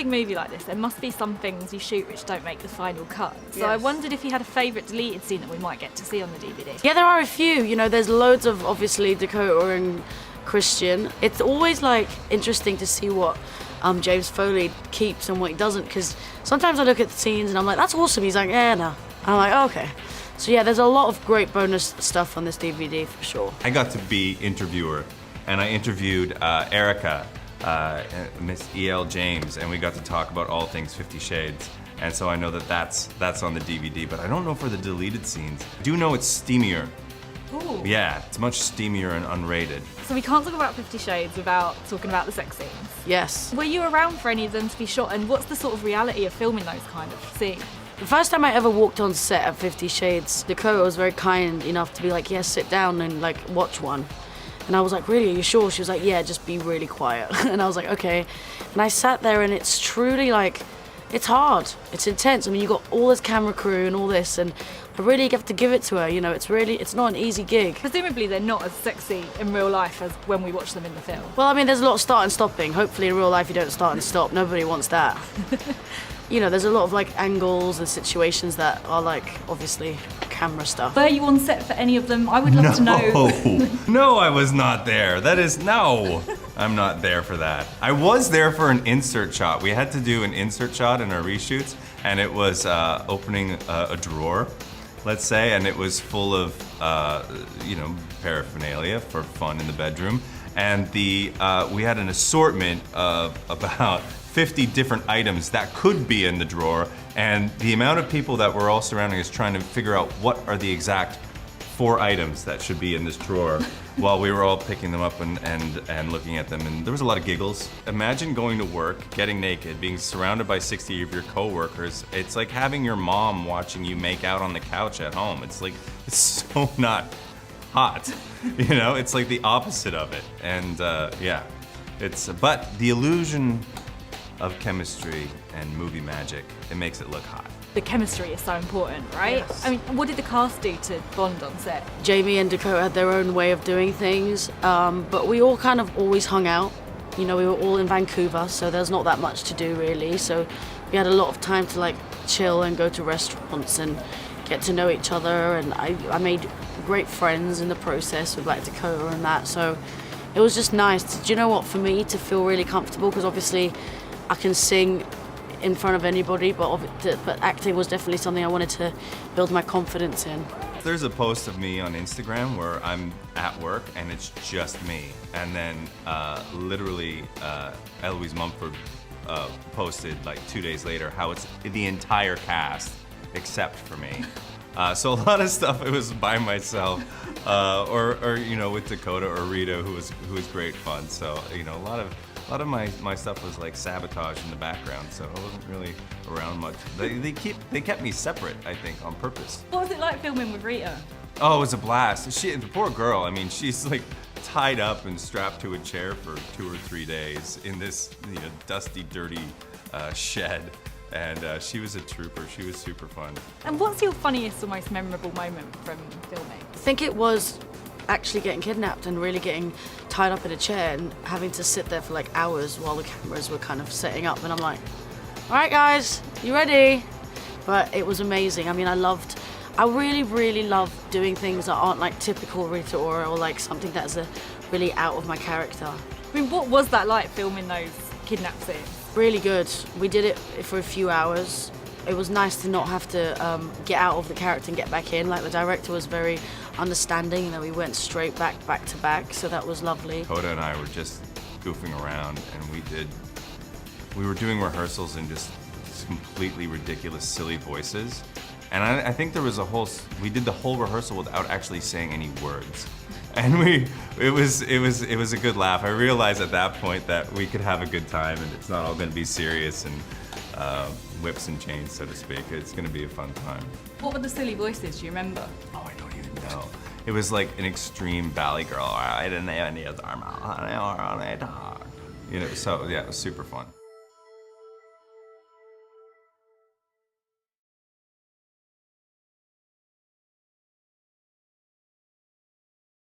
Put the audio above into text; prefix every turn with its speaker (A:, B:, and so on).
A: big movie like this, there must be some things you shoot which don't make the final cut. So
B: Yes.
A: I wondered if you had a favourite deleted scene that we might get to see on the DVD.
B: Yeah, there are a few. You know, there's loads of, obviously, Dakota and Christian. It's always, like, interesting to see what James Foley keeps and what he doesn't, because sometimes I look at the scenes and I'm like, that's awesome. He's like, yeah, no. I'm like, okay. So yeah, there's a lot of great bonus stuff on this DVD for sure.
C: I got to be interviewer, and I interviewed Erica, Miss E.L. James, and we got to talk about all things 50 Shades. And so I know that that's on the DVD, but I don't know for the deleted scenes. I do know it's steamier.
A: Ooh.
C: Yeah, it's much steamier and unrated.
A: So we can't talk about 50 Shades without talking about the sex scenes.
B: Yes.
A: Were you around for any of them to be shot, and what's the sort of reality of filming those kind of scenes?
B: The first time I ever walked on set at 50 Shades, Dakota was very kind enough to be like, yeah, sit down and like watch one. And I was like, really, are you sure? She was like, yeah, just be really quiet. And I was like, okay. And I sat there and it's truly like, it's hard, it's intense. I mean, you got all this camera crew and all this, and I really have to give it to her, you know, it's not an easy gig.
A: Presumably they're not as sexy in real life as when we watch them in the film.
B: Well, I mean, there's a lot of start and stopping. Hopefully in real life you don't start and stop. Nobody wants that. You know, there's a lot of like angles and situations that are like, obviously, camera stuff.
A: Were you on set for any of them? I would love to know.
C: No, I was not there. No, I'm not there for that. I was there for an insert shot. We had to do an insert shot in our reshoots, and it was opening a drawer, let's say, and it was full of, you know, paraphernalia for fun in the bedroom. And we had an assortment of about 50 different items that could be in the drawer, and the amount of people that were all surrounding us trying to figure out what are the exact 4 items that should be in this drawer while we were all picking them up and looking at them, and there was a lot of giggles. Imagine going to work, getting naked, being surrounded by 60 of your coworkers. It's like having your mom watching you make out on the couch at home. It's like, it's so not hot, you know? It's like the opposite of it, and yeah. But the illusion of chemistry and movie magic, it makes it look hot.
A: The chemistry is so important, right?
B: Yes.
A: I mean, what did the cast do to bond on set?
B: Jamie and Dakota had their own way of doing things, but we all kind of always hung out. You know, we were all in Vancouver, so there's not that much to do really. So we had a lot of time to like chill and go to restaurants and get to know each other. And I made great friends in the process with like Dakota and that. So it was just nice. Do you know what? For me to feel really comfortable, because obviously I can sing in front of anybody, but acting was definitely something I wanted to build my confidence in.
C: There's a post of me on Instagram where I'm at work and it's just me. And then literally Eloise Mumford posted like 2 days later how it's the entire cast except for me. So a lot of stuff it was by myself, or you know, with Dakota or Rita, who was great fun. So you know, a lot of my stuff was like sabotage in the background, so I wasn't really around much. They kept me separate, I think, on purpose.
A: What was it like filming with Rita?
C: Oh, it was a blast. The poor girl. I mean, she's like tied up and strapped to a chair for 2 or 3 days in this, you know, dusty, dirty shed. And she was a trooper. She was super fun.
A: And what's your funniest or most memorable moment from filming?
B: I think it was actually getting kidnapped and really getting tied up in a chair and having to sit there for like hours while the cameras were kind of setting up, and I'm like, all right guys, you ready? But it was amazing. I mean, I really love doing things that aren't like typical Rita Ora or like something that's really out of my character.
A: I mean, what was that like filming those kidnap scenes?
B: Really good. We did it for a few hours. It was nice to not have to get out of the character and get back in. Like, the director was very understanding, and then we went straight back to back, so that was lovely.
C: Hoda and I were just goofing around, and we were doing rehearsals in just completely ridiculous, silly voices. And I think there was we did the whole rehearsal without actually saying any words. And it was a good laugh. I realized at that point that we could have a good time, and it's not all gonna be serious and whips and chains, so to speak. It's gonna be a fun time.
A: What were the silly voices, do you remember?
C: Oh, I don't even know. It was like an extreme Valley Girl. I didn't have any other arm. You know, so yeah, it was super fun.